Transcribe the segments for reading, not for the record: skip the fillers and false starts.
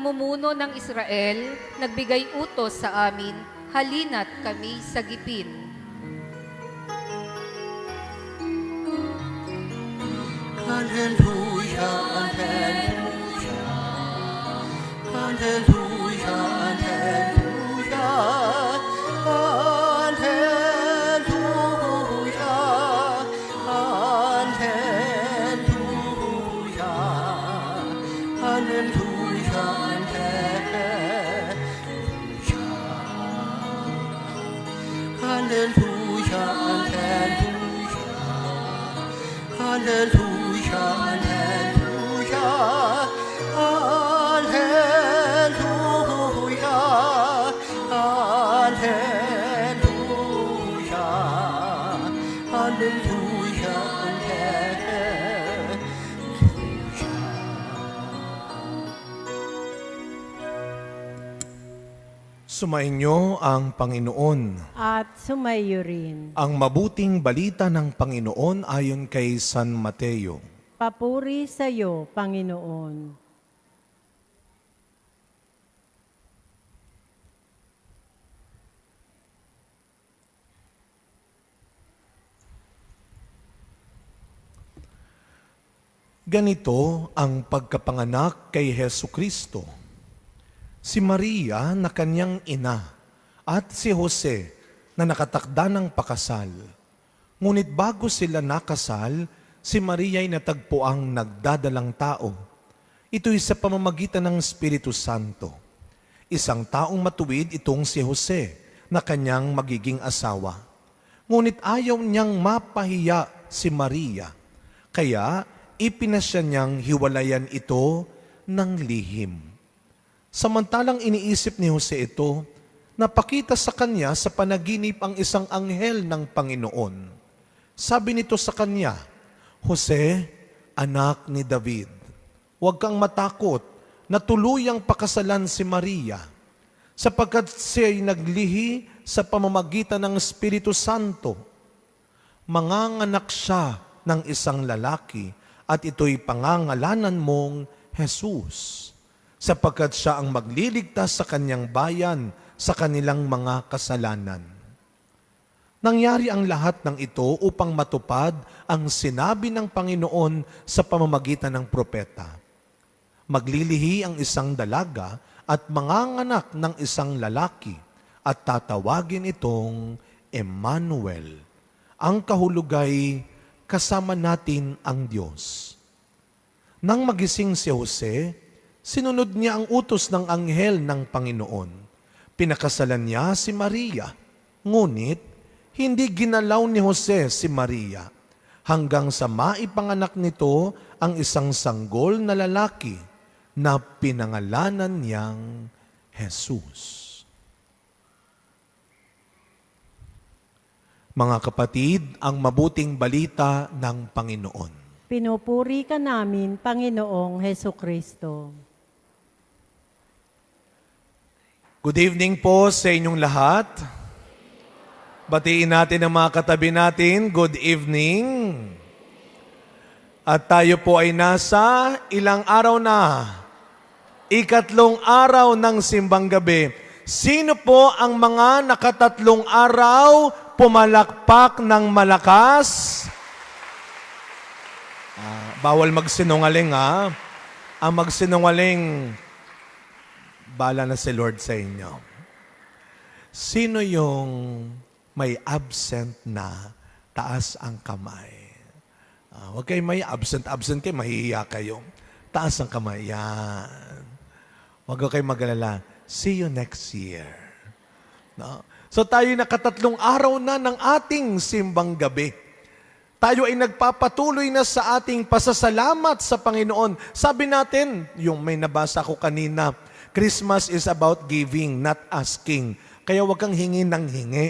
namumuno ng Israel, nagbigay utos sa amin, halina't kami sagipin. Hallelujah, hallelujah, hallelujah, hallelujah, hallelujah, hallelujah, hallelujah, hallelujah, hallelujah, hallelujah, hallelujah, Sumainyo ang Panginoon. At sumayo rin. Ang mabuting balita ng Panginoon ayon kay San Mateo. Papuri sa iyo, Panginoon. Ganito ang pagkapanganak kay Hesu Kristo. Si Maria na kanyang ina at si Jose na nakatakda ng pakasal. Ngunit bago sila nakasal, si Maria ay natagpuang nagdadalang tao. Ito'y sa pamamagitan ng Espiritu Santo. Isang taong matuwid itong si Jose na kanyang magiging asawa. Ngunit ayaw niyang mapahiya si Maria. Kaya ipinasya niyang hiwalayan ito ng lihim. Samantalang iniisip ni Jose ito, napakita sa kanya sa panaginip ang isang anghel ng Panginoon. Sabi nito sa kanya, Jose, anak ni David, huwag kang matakot na tuluyang pakasalan si Maria, sapagkat siya'y naglihi sa pamamagitan ng Espiritu Santo. Manganganak siya ng isang lalaki, at ito'y pangangalanan mong Jesus, sapagkat siya ang magliligtas sa kanyang bayan sa kanilang mga kasalanan. Nangyari ang lahat ng ito upang matupad ang sinabi ng Panginoon sa pamamagitan ng propeta. Maglilihi ang isang dalaga at manganganak ng isang lalaki at tatawagin itong Emmanuel. Ang kahulugay, kasama natin ang Diyos. Nang magising si Jose, sinunod niya ang utos ng anghel ng Panginoon. Pinakasalan niya si Maria, ngunit hindi ginalaw ni Jose si Maria hanggang sa maipanganak nito ang isang sanggol na lalaki na pinangalanan niyang Jesus. Mga kapatid, ang mabuting balita ng Panginoon. Pinupuri ka namin, Panginoong Hesu Kristo. Good evening po sa inyong lahat. Batiin natin ang mga katabi natin. Good evening. At tayo po ay nasa ilang araw na. Ikatlong araw ng simbang gabi. Sino po ang mga nakatatlong araw pumalakpak ng malakas? Bawal magsinungaling ha. Ang magsinungaling, bala na si Lord sa inyo. Sino yung may absent na taas ang kamay? Huwag kayo may absent kayo, mahihiya kayo. Taas ang kamay, yan. Huwag kayo mag-alala. See you next year. No? So tayo nakatatlong araw na ng ating simbang gabi. Tayo ay nagpapatuloy na sa ating pasasalamat sa Panginoon. Sabi natin, yung may nabasa ko kanina, Christmas is about giving, not asking. Kaya huwag kang hingi ng hingi.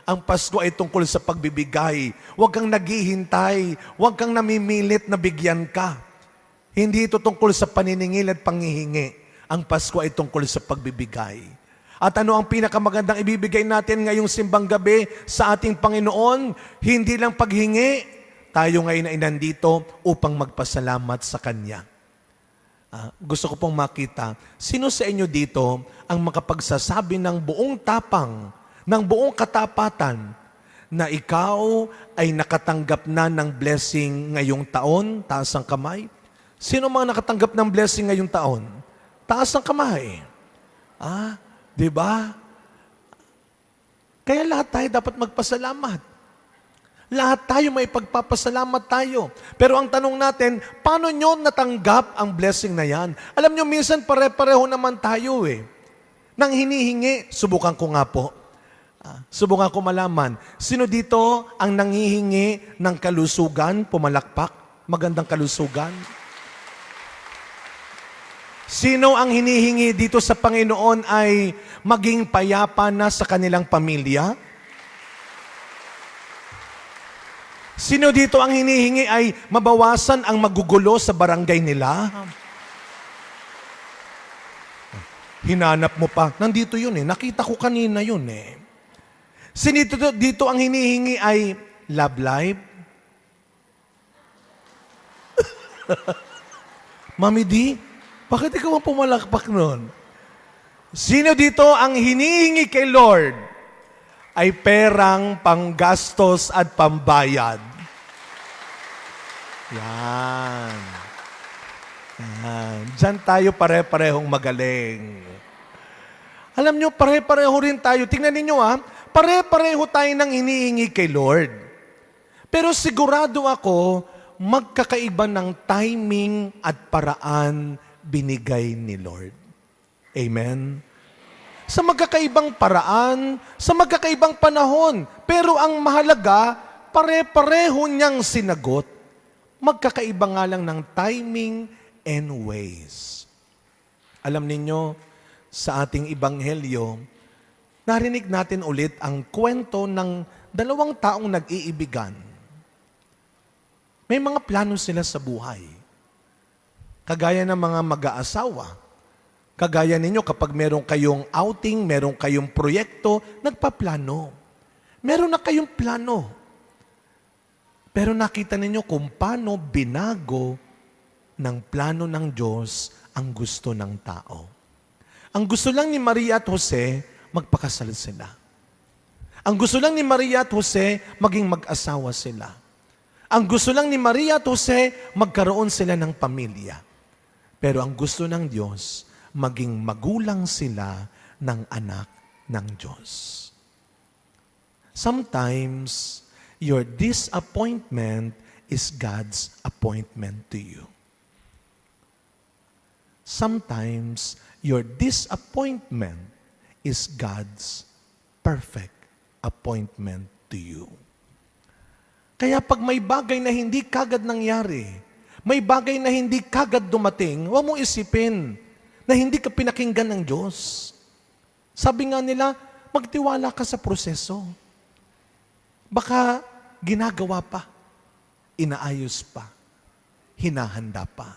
Ang Pasko ay tungkol sa pagbibigay. Huwag kang naghihintay. Huwag kang namimilit na bigyan ka. Hindi ito tungkol sa paniningil at panghihingi. Ang Pasko ay tungkol sa pagbibigay. At ano ang pinakamagandang ibibigay natin ngayong simbang gabi sa ating Panginoon? Hindi lang paghingi. Tayo ngayon ay nandito upang magpasalamat sa Kanya. Gusto ko pong makita, sino sa inyo dito ang makapagsasabi ng buong tapang, ng buong katapatan, na ikaw ay nakatanggap na ng blessing ngayong taon? Taas ang kamay. Sino mga nakatanggap ng blessing ngayong taon? Taas ang kamay. Di ba? Kaya lahat tayo dapat magpasalamat. Lahat tayo may pagpapasalamat tayo. Pero ang tanong natin, paano nyo natanggap ang blessing na yan? Alam nyo, minsan pare-pareho naman tayo Nang hinihingi, subukan ko nga po. Subukan ko malaman, sino dito ang nanghihingi ng kalusugan, pumalakpak, magandang kalusugan? Sino ang hinihingi dito sa Panginoon ay maging payapa na sa kanilang pamilya? Sino dito ang hinihingi ay mabawasan ang magugulo sa barangay nila? Hinanap mo pa. Nandito yun Nakita ko kanina yun Sino dito ang hinihingi ay love life? Mami D, bakit ikaw ang pumalakpak nun? Sino dito ang hinihingi kay Lord ay perang panggastos at pambayad? Yan. Diyan tayo pare-parehong magaling. Alam nyo, pare-pareho rin tayo. Tingnan ninyo pare-pareho tayo ng hinihingi kay Lord. Pero sigurado ako, magkakaiba ng timing at paraan binigay ni Lord. Amen? Sa magkakaibang paraan, sa magkakaibang panahon. Pero ang mahalaga, pare-pareho niyang sinagot. Magkakaiba nga lang ng timing and ways. Alam ninyo, sa ating ibanghelyo, narinig natin ulit ang kwento ng dalawang taong nag-iibigan. May mga plano sila sa buhay. Kagaya ng mga mag-aasawa. Kagaya ninyo kapag meron kayong outing, meron kayong proyekto, nagpaplano. Meron na kayong plano. Pero nakita ninyo kung paano binago ng plano ng Diyos ang gusto ng tao. Ang gusto lang ni Maria at Jose, magpakasal sila. Ang gusto lang ni Maria at Jose, maging mag-asawa sila. Ang gusto lang ni Maria at Jose, magkaroon sila ng pamilya. Pero ang gusto ng Diyos, maging magulang sila ng anak ng Diyos. Sometimes, your disappointment is God's appointment to you. Sometimes, your disappointment is God's perfect appointment to you. Kaya pag may bagay na hindi kagad nangyari, may bagay na hindi kagad dumating, huwag mong isipin na hindi ka pinakinggan ng Diyos. Sabi nga nila, magtiwala ka sa proseso. Baka ginagawa pa, inaayos pa, hinahanda pa.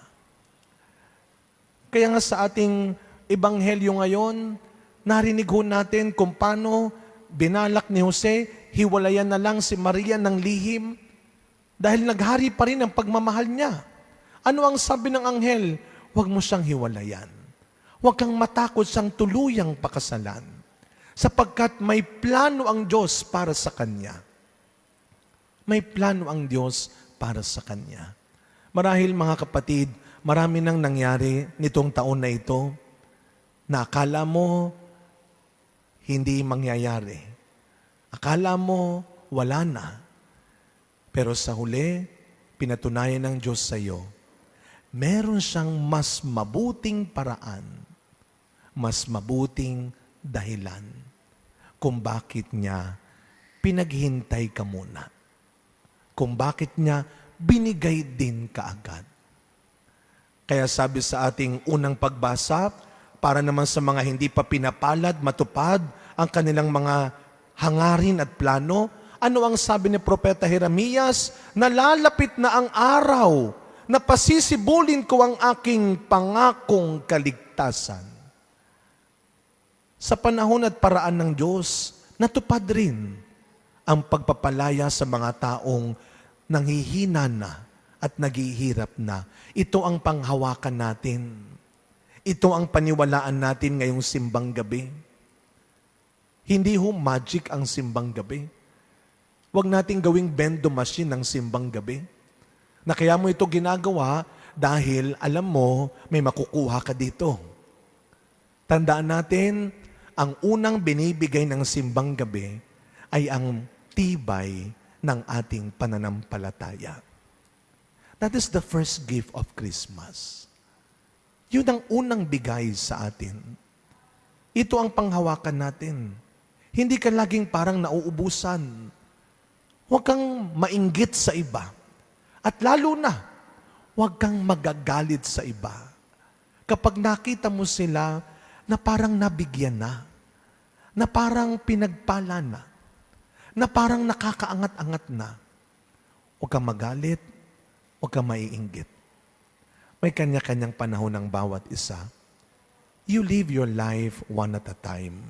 Kaya nga sa ating ebanghelyo ngayon, narinig ho natin kung paano binalak ni Jose, hiwalayan na lang si Maria ng lihim dahil naghari pa rin ang pagmamahal niya. Ano ang sabi ng anghel? Huwag mo siyang hiwalayan. Huwag kang matakot siyang tuluyang pakasalan sapagkat may plano ang Diyos para sa kanya. May plano ang Diyos para sa kanya. Marahil mga kapatid, marami nang nangyari nitong taon na ito na akala mo hindi mangyayari. Akala mo wala na. Pero sa huli, pinatunayan ng Diyos sa iyo, meron siyang mas mabuting paraan, mas mabuting dahilan kung bakit niya pinaghintay ka muna. Kung bakit niya binigay din kaagad. Kaya sabi sa ating unang pagbasa, para naman sa mga hindi pa pinapalad, matupad ang kanilang mga hangarin at plano, ano ang sabi ni Propeta Jeremias? Nalalapit na ang araw na pasisibulin ko ang aking pangakong kaligtasan. Sa panahon at paraan ng Diyos, natupad rin ang pagpapalaya sa mga taong nanghihina na at naghihirap na. Ito ang panghawakan natin. Ito ang paniwalaan natin ngayong simbang gabi. Hindi ho magic ang simbang gabi. Huwag nating gawing bendo machine ng simbang gabi. Na kaya mo ito ginagawa dahil alam mo may makukuha ka dito. Tandaan natin, ang unang binibigay ng simbang gabi ay ang tibay ng ating pananampalataya. That is the first gift of Christmas. Yun ang unang bigay sa atin. Ito ang panghawakan natin. Hindi ka laging parang nauubusan. Huwag kang mainggit sa iba. At lalo na, huwag kang magagalit sa iba. Kapag nakita mo sila na parang nabigyan na parang pinagpala na parang nakakaangat-angat na, huwag kang magalit, huwag kang maiinggit. May kanya-kanyang panahon ng bawat isa. You live your life one at a time.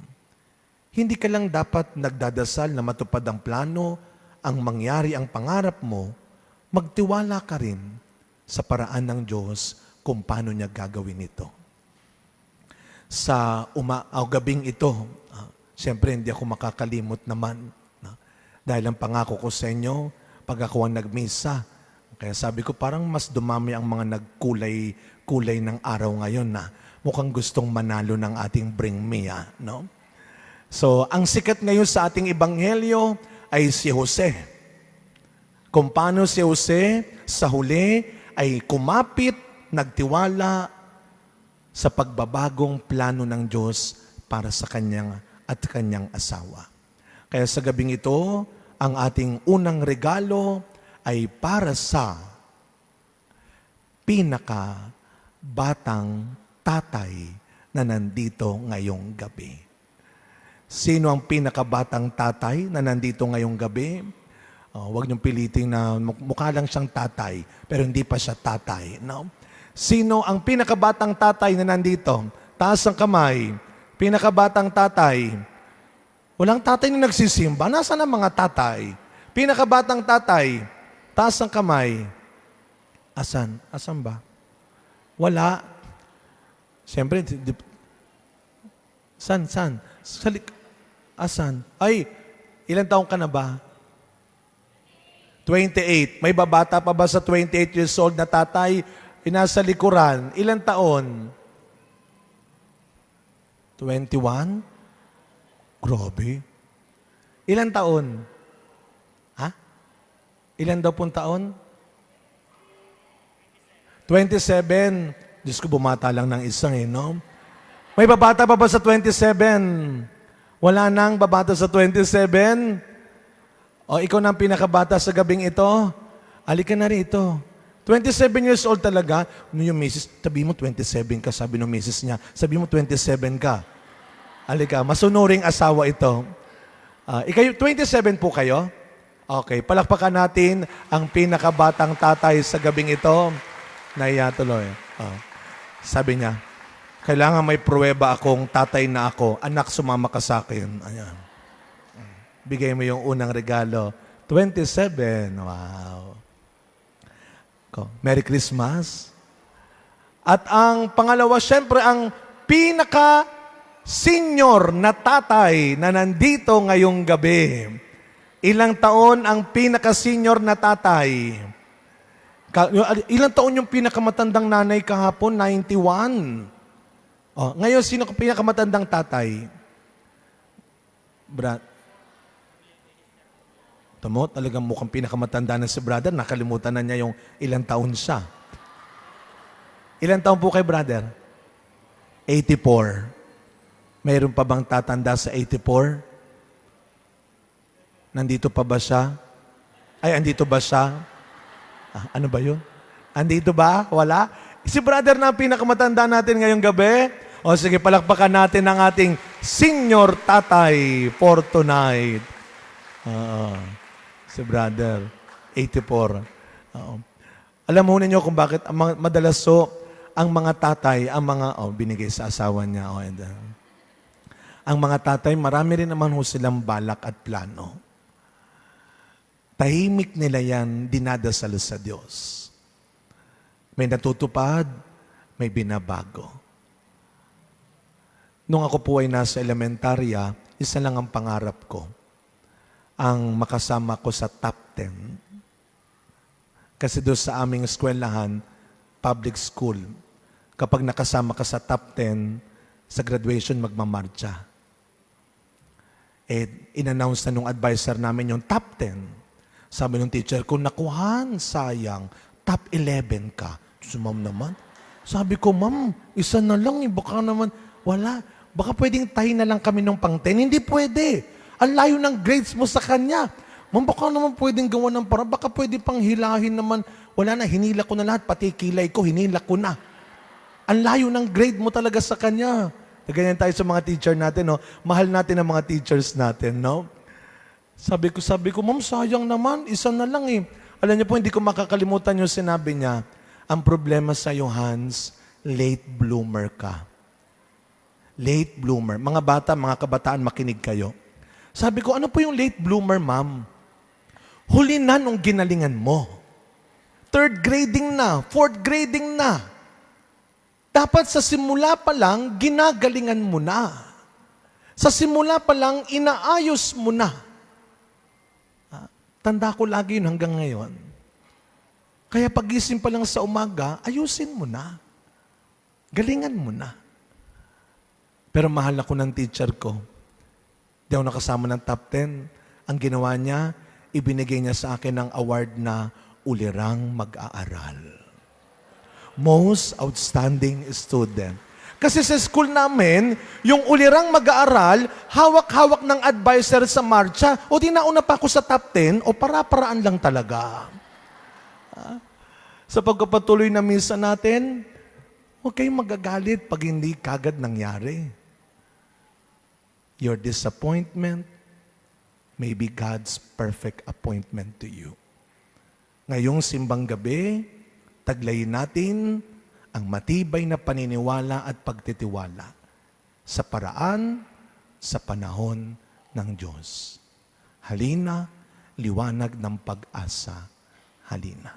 Hindi ka lang dapat nagdadasal na matupad ang plano, ang mangyari ang pangarap mo, magtiwala ka rin sa paraan ng Diyos kung paano niya gagawin ito. Sa gabing ito, siyempre hindi ako makakalimot naman. Dahil ang pangako ko sa inyo, pag ako ang nagmisa, kaya sabi ko parang mas dumami ang mga nagkulay ng araw ngayon na mukhang gustong manalo ng ating Bring Me, no? So, ang sikat ngayon sa ating ebanghelyo ay si Jose. Kung paano si Jose sa huli ay kumapit, nagtiwala sa pagbabagong plano ng Diyos para sa kanyang at kanyang asawa. Kaya sa gabing ito, ang ating unang regalo ay para sa pinaka-batang tatay na nandito ngayong gabi. Sino ang pinakabatang tatay na nandito ngayong gabi? Huwag niyong piliting na mukha lang siyang tatay, pero hindi pa siya tatay. No? Sino ang pinakabatang tatay na nandito? Taas ang kamay. Pinakabatang tatay. Walang tatay na nagsisimba. Nasaan ang mga tatay? Pinakabatang tatay. Taas ang kamay. Asan? Asan ba? Wala. Siyempre, San? Asan? Ay, ilang taong ka na ba? 28. May babata pa ba sa 28 years old na tatay? Nasa likuran. Ilang taon? 21? Grabe. Ilang taon? Ha? Ilan daw pong taon? 27. Diyos ko, bumata lang ng isang no? May babata pa ba sa 27? Wala nang babata sa 27? O ikaw na ang pinakabata sa gabing ito? Halika na rito. 27 years old talaga. No, yung misis, sabi mo 27 ka, sabi ng misis niya. Sabi mo 27 ka. Halika, masunuring asawa ito. Ikaw, 27 po kayo? Okay, palakpakan natin ang pinakabatang tatay sa gabing ito. Naiya tuloy. Sabi niya, kailangan may pruweba akong tatay na ako. Anak, sumama ka sa akin. Ayan. Bigay mo yung unang regalo. 27. Wow. Merry Christmas. At ang pangalawa, syempre, ang pinaka-senior na tatay na nandito ngayong gabi. Ilang taon ang pinaka-senior na tatay? Ilang taon yung pinakamatandang nanay kahapon? 91. Ngayon, sino ang pinakamatandang tatay? Tamo, talagang mukhang pinakamatanda na si brother. Nakalimutan na niya yung ilang taon siya. Ilang taon po kay brother? 84. Mayroon pa bang tatanda sa 84? Nandito pa ba siya? Ay, andito ba siya? Ano ba yun? Andito ba? Wala? Si brother na ang pinakamatanda natin ngayong gabi. O sige, palakpakan natin ang ating senior tatay for tonight. Si brother, 84. Alam mo ninyo kung bakit madalas ang mga tatay, binigay sa asawa niya. Ang mga tatay, marami rin naman silang balak at plano. Tahimik nila yan, dinadasal sa Diyos. May natutupad, may binabago. Nung ako po ay nasa elementarya, isa lang ang pangarap ko, ang makasama ko sa top 10. Kasi doon sa aming eskwelahan, public school, kapag nakasama ka sa top 10, sa graduation magmamarcha. In-announce na nung advisor namin yung top 10. Sabi ng teacher ko, nakuhan, sayang, top 11 ka. So, ma'am naman. Sabi ko, ma'am, isa na lang, baka naman, wala. Baka pwedeng tayo na lang kami ng pang 10. Hindi pwede. Ang layo ng grades mo sa kanya. Ma'am, baka naman pwedeng gawa ng parang, baka pwede pang hilahin naman. Wala na, hinila ko na lahat, pati kilay ko, hinila ko na. Ang layo ng grade mo talaga sa kanya. Ganyan tayo sa mga teacher natin, no? Mahal natin ang mga teachers natin, no? Sabi ko, ma'am, sayang naman, isa na lang eh. Alam niyo po, hindi ko makakalimutan yung sinabi niya, ang problema sa iyo, Hans, late bloomer ka. Late bloomer. Mga bata, mga kabataan, makinig kayo. Sabi ko, ano po yung late bloomer, ma'am? Huli na nung ginalingan mo. Third grading na, fourth grading na. Dapat sa simula pa lang, ginagalingan mo na. Sa simula pa lang, inaayos mo na. Tanda ko lagi yun hanggang ngayon. Kaya pagising pa lang sa umaga, ayusin mo na. Galingan mo na. Pero mahal ako ng teacher ko. Di ako nakasama ng top 10. Ang ginawa niya, ibinigay niya sa akin ng award na ulirang mag-aaral. Most outstanding student. Kasi sa school namin, yung ulirang mag-aaral, hawak-hawak ng advisor sa marcha, o di nauna pa ako sa top 10, o para-paraan lang talaga. Sa pagkapatuloy na misa natin, huwag kayong magagalit pag hindi kagad nangyari. Your disappointment may be God's perfect appointment to you. Ngayong simbang gabi, taglayin natin ang matibay na paniniwala at pagtitiwala sa paraan, sa panahon ng Diyos. Halina, liwanag ng pag-asa. Halina.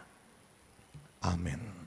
Amen.